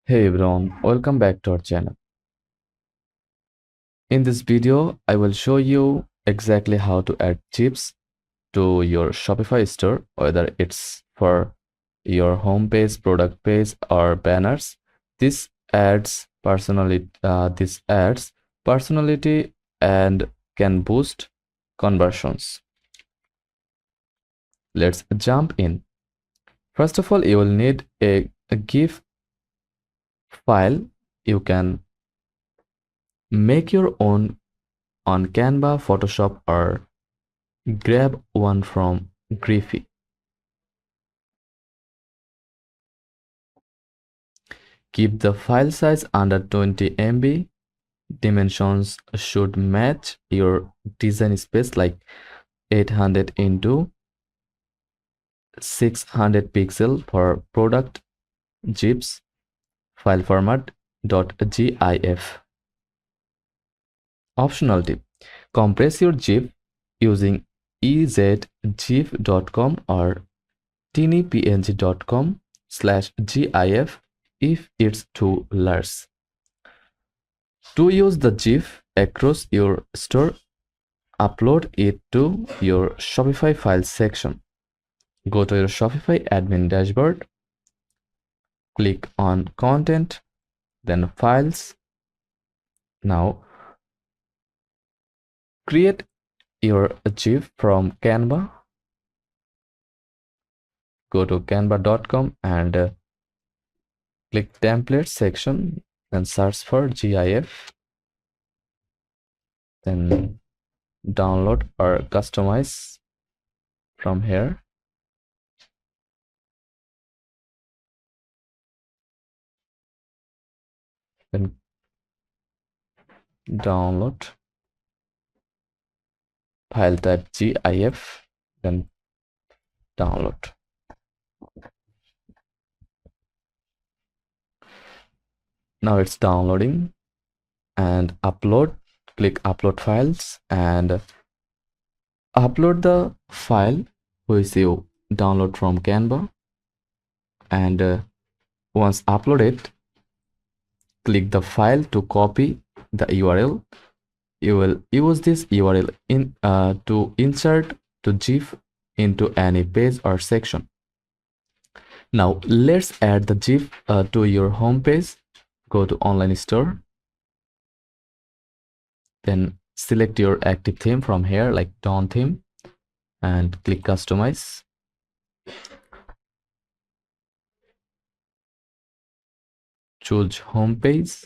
Hey everyone, welcome back to our channel. In this video, I will show you exactly how to add Gifs to your Shopify store, whether it's for your home page, product page, or banners. This adds personality and can boost conversions. Let's jump in. First of all, you will need a GIF file. You can make your own on Canva, Photoshop, or grab one from Giphy. Keep the file size under 20 MB. Dimensions should match your design space, like 800 into 600 pixel for product GIFs. File format .gif. Optional tip: compress your GIF using ezgif.com or tinypng.com/gif if it's too large. To use the GIF across your store, upload it to your Shopify files section. Go to your Shopify admin dashboard, click on Content, then Files. Now, create your GIF from Canva. Go to canva.com and click Templates section, then search for GIF, then download or customize from here. Then download, file type GIF, then download. Now it's downloading, and upload. Click upload files and upload the file which you download from Canva. And once uploaded, click the file to copy the URL. You will use this URL to insert to GIF into any page or section. Now let's add the GIF to your home page. Go to online store, then select your active theme from here, like Dawn theme, and click customize. Choose home page.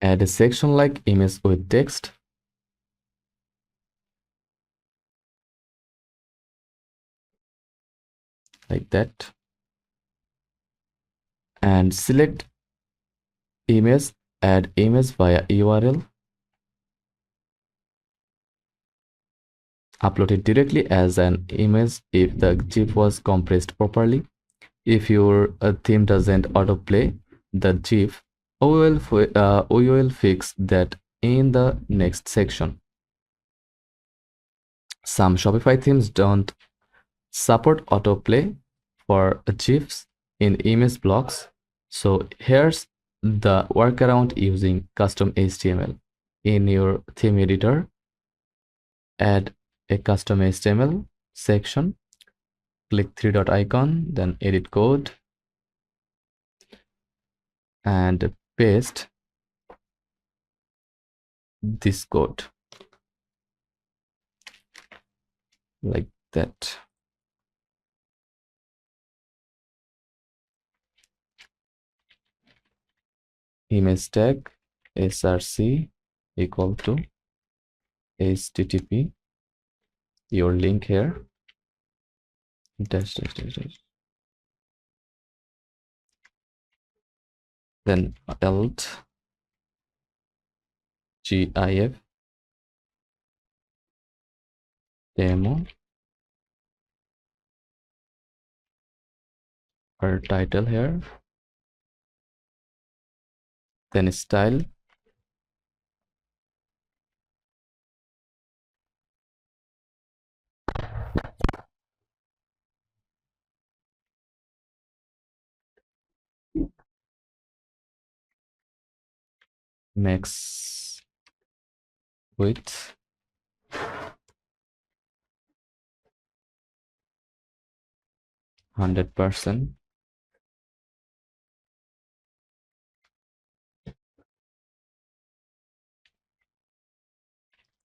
Add a section like image with text. Like that. And select image, add image via URL. Upload it directly as an image if the GIF was compressed properly. If your theme doesn't autoplay the GIF, we will fix that in the next section. Some Shopify themes don't support autoplay for GIFs in image blocks. So here's the workaround using custom HTML. In your theme editor, add a custom HTML section. Click three-dot icon, then edit code, and paste this code like that. Image tag src equal to http, your link here, dash dash dash dash, then alt gif demo or title here, then style, max width, %100%,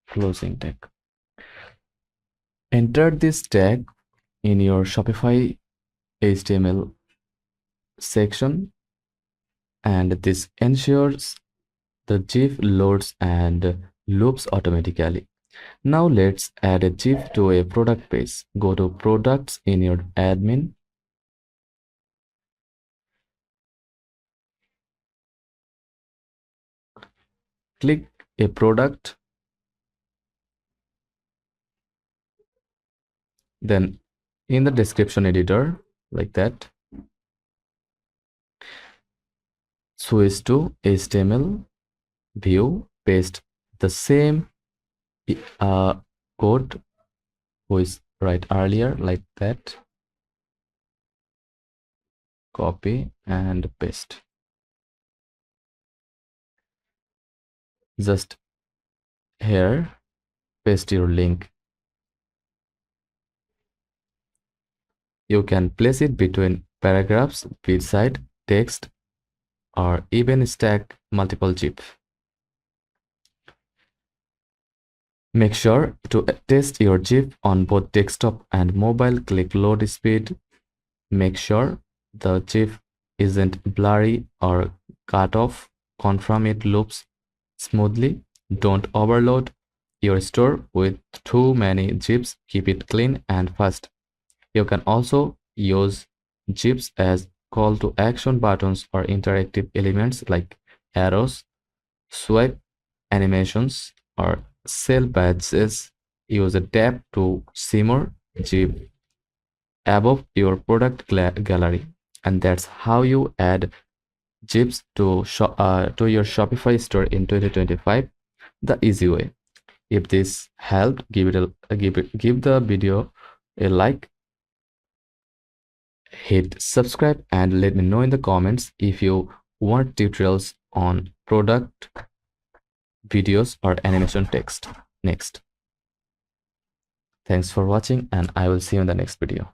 closing tag. Enter this tag in your Shopify HTML section, and this ensures the GIF loads and loops automatically. Now let's add a GIF to a product page. Go to products in your admin. Click a product. Then in the description editor, like that, switch to HTML view, paste the same code was right earlier, like that, copy and paste. Just here, paste your link. You can place it between paragraphs, beside text, or even stack multiple GIFs. Make sure to test your GIF on both desktop and mobile. Click load speed. Make sure the GIF isn't blurry or cut off. Confirm it loops smoothly. Don't overload your store with too many GIFs. Keep it clean and fast. You can also use GIFs as call to action buttons or interactive elements like arrows, swipe animations, or sell badges. Use a tab to simmer GIF above your product gallery. And that's how you add GIFs to your Shopify store in 2025 the easy way. If this helped, give the video a like, hit subscribe, and let me know in the comments if you want tutorials on product videos or animation text next. Thanks for watching, and I will see you in the next video.